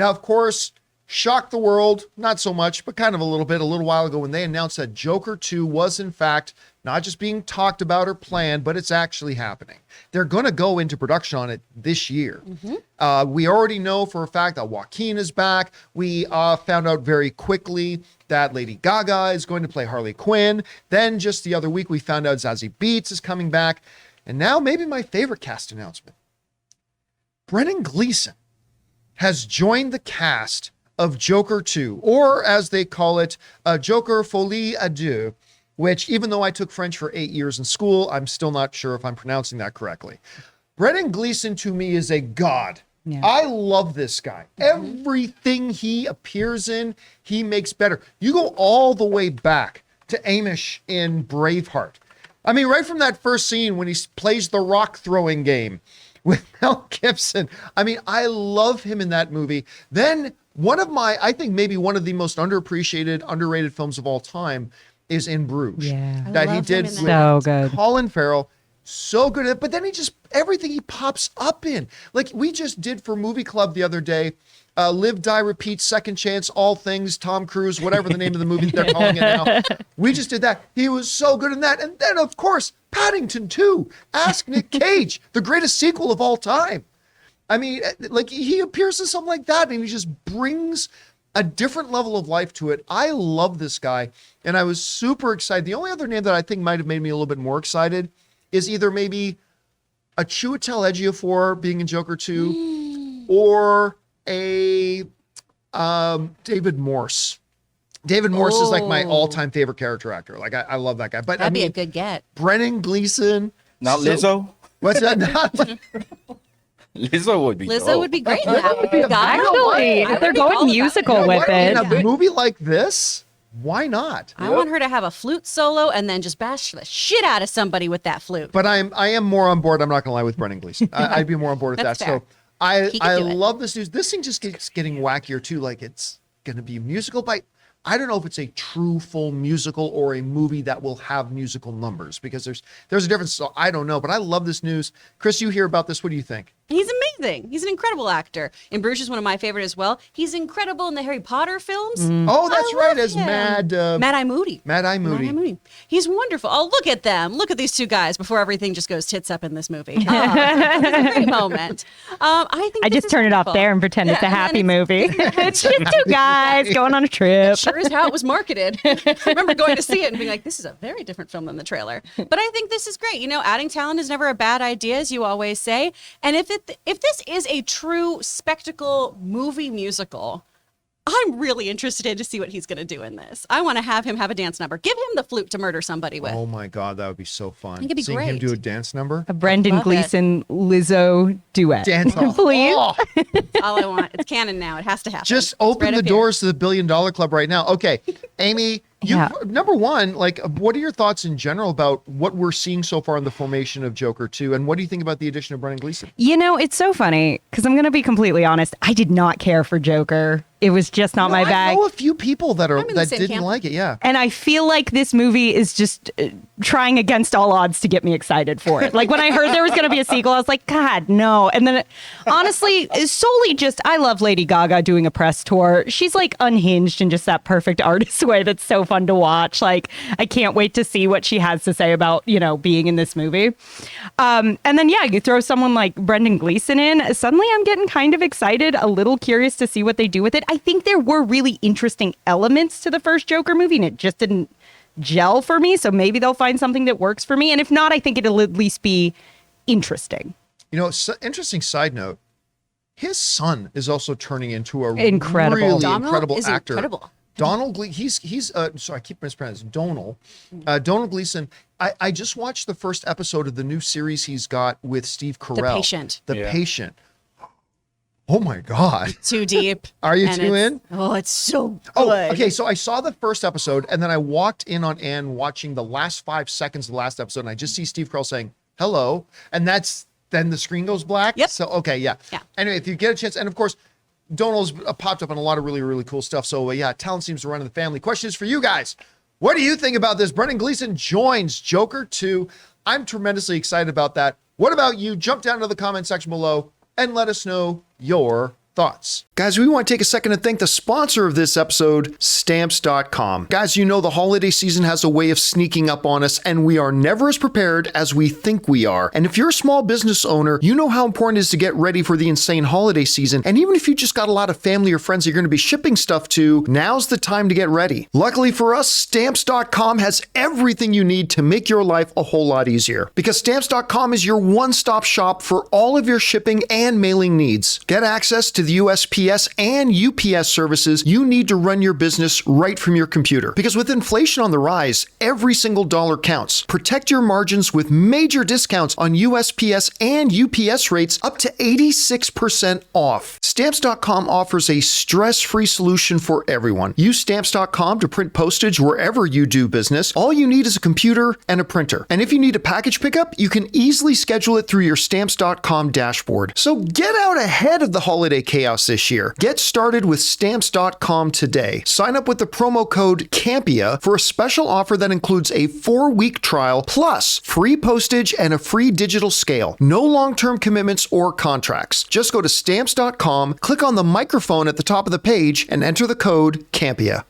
Now, of course, shocked the world, not so much, but kind of a little bit, a little while ago when they announced that Joker 2 was in fact not just being talked about or planned, but it's actually happening. They're going to go into production on it this year. We already know for a fact that Joaquin is back. We found out very quickly that Lady Gaga is going to play Harley Quinn. Then just the other week, we found out Zazie Beetz is coming back. And now maybe my favorite cast announcement. Brendan Gleeson has joined the cast of Joker 2, or as they call it, Joker Folie à Deux, which even though I took French for 8 years in school, I'm still not sure if I'm pronouncing that correctly. Brendan Gleeson to me is a god. Yeah. I love this guy. Everything he appears in, he makes better. You go all the way back to Amish in Braveheart. I mean, right from that first scene when he plays the rock throwing game with Mel Gibson. I mean, I love him in that movie. Then I think maybe one of the most underappreciated, underrated films of all time is In Bruges. Yeah. That he did with so good. Colin Farrell. So good at it. But then everything he pops up in. Like we just did for Movie Club the other day, Live, Die, Repeat, Second Chance, All Things, Tom Cruise, whatever the name of the movie they're calling it now. We just did that. He was so good in that. And then, of course, Paddington 2. Ask Nick Cage, the greatest sequel of all time. I mean, like he appears in something like that and he just brings a different level of life to it. I love this guy and I was super excited. The only other name that I think might have made me a little bit more excited is either maybe a Chiwetel Ejiofor being in Joker 2 or a David Morse. David Morse is like my all-time favorite character actor. Like I love that guy. But that'd be a good get. Brendan Gleeson. Not Lizzo? What's that? Lizzo would be Lizzo dope. would be great. That would be Actually, if they're going musical with it. In a movie like this, why not? I want her to have a flute solo and then just bash the shit out of somebody with that flute. But I am more on board. I'm not gonna lie with Brendan Gleeson. I'd be more on board with that. Fair. So I do it. love this news. This thing just keeps getting wackier too. Like it's gonna be musical, but I don't know if it's a true full musical or a movie that will have musical numbers because there's a difference. So I don't know, but I love this news. Chris, you hear about this? What do you think? He's amazing. He's an incredible actor. In Bruges is one of my favorite as well. He's incredible in the Harry Potter films. Oh, that's right. As him. Mad-Eye Moody. Mad-Eye Moody. He's wonderful. Oh, look at them. Look at these two guys before everything just goes tits up in this movie. It's a great moment. I just turn it off there and pretend it's a happy movie. It's just two guys going on a trip. Sure is how it was marketed. I remember going to see it and being like, this is a very different film than the trailer. But I think this is great. You know, adding talent is never a bad idea, as you always say. And if this is a true spectacle movie musical, I'm really interested to see what he's going to do in this. I want to have him have a dance number. Give him the flute to murder somebody with. Oh my God, that would be so fun. I think it'd be Seeing great. him do a dance number. A Brendan Gleeson Lizzo duet. Dance Please. Oh. All I want. It's canon now. It has to happen. Just It's open right the up doors to the $1 Billion Club right now. Okay, Amy, number one, like, what are your thoughts in general about what we're seeing so far in the formation of Joker 2? And what do you think about the addition of Brendan Gleeson? You know, it's so funny because I'm going to be completely honest. I did not care for Joker. It was just not my bag. I know a few people that didn't camp. like it. Yeah. And I feel like this movie is just trying against all odds to get me excited for it. Like when I heard there was going to be a sequel, I was like, God, no. And then honestly, solely just, I love Lady Gaga doing a press tour. She's like unhinged in just that perfect artist way that's so fun to watch. Like, I can't wait to see what she has to say about, you know, being in this movie. And then, yeah, you throw someone like Brendan Gleeson in. Suddenly I'm getting kind of excited, a little curious to see what they do with it. I think there were really interesting elements to the first Joker movie, and it just didn't gel for me. So maybe they'll find something that works for me. And if not, I think it'll at least be interesting. You know, interesting side note. His son is also turning into a Incredible. really Donald incredible is actor. incredible. Donald Gleeson, he's sorry, I keep mispronouncing Donald. Donald Gleeson. I just watched the first episode of the new series he's got with Steve Carell. The Patient. Patient. Oh my God. Too deep. Are you And too in? Oh, it's so good. Oh, okay. So I saw the first episode and then I walked in on Ann watching the last 5 seconds of the last episode and I just see Steve Carell saying, hello. And then the screen goes black. Yep. So, okay. Yeah. Anyway, if you get a chance, and of course, Donald's popped up on a lot of really, really cool stuff. So yeah, talent seems to run in the family. Question is for you guys. What do you think about this? Brendan Gleeson joins Joker 2. I'm tremendously excited about that. What about you? Jump down to the comment section below and let us know your Thoughts? Guys, we want to take a second to thank the sponsor of this episode, Stamps.com. Guys, you know the holiday season has a way of sneaking up on us, and we are never as prepared as we think we are. And if you're a small business owner, you know how important it is to get ready for the insane holiday season. And even if you just got a lot of family or friends that you're going to be shipping stuff to, now's the time to get ready. Luckily for us, Stamps.com has everything you need to make your life a whole lot easier. Because Stamps.com is your one-stop shop for all of your shipping and mailing needs. Get access to the USPS and UPS services you need to run your business right from your computer. Because with inflation on the rise, every single dollar counts. Protect your margins with major discounts on USPS and UPS rates up to 86% off. Stamps.com offers a stress-free solution for everyone. Use Stamps.com to print postage wherever you do business. All you need is a computer and a printer. And if you need a package pickup, you can easily schedule it through your Stamps.com dashboard. So get out ahead of the holiday chaos this year. Get started with Stamps.com today. Sign up with the promo code Campea for a special offer that includes a 4-week trial plus free postage and a free digital scale. No long-term commitments or contracts. Just go to Stamps.com, click on the microphone at the top of the page, and enter the code Campea.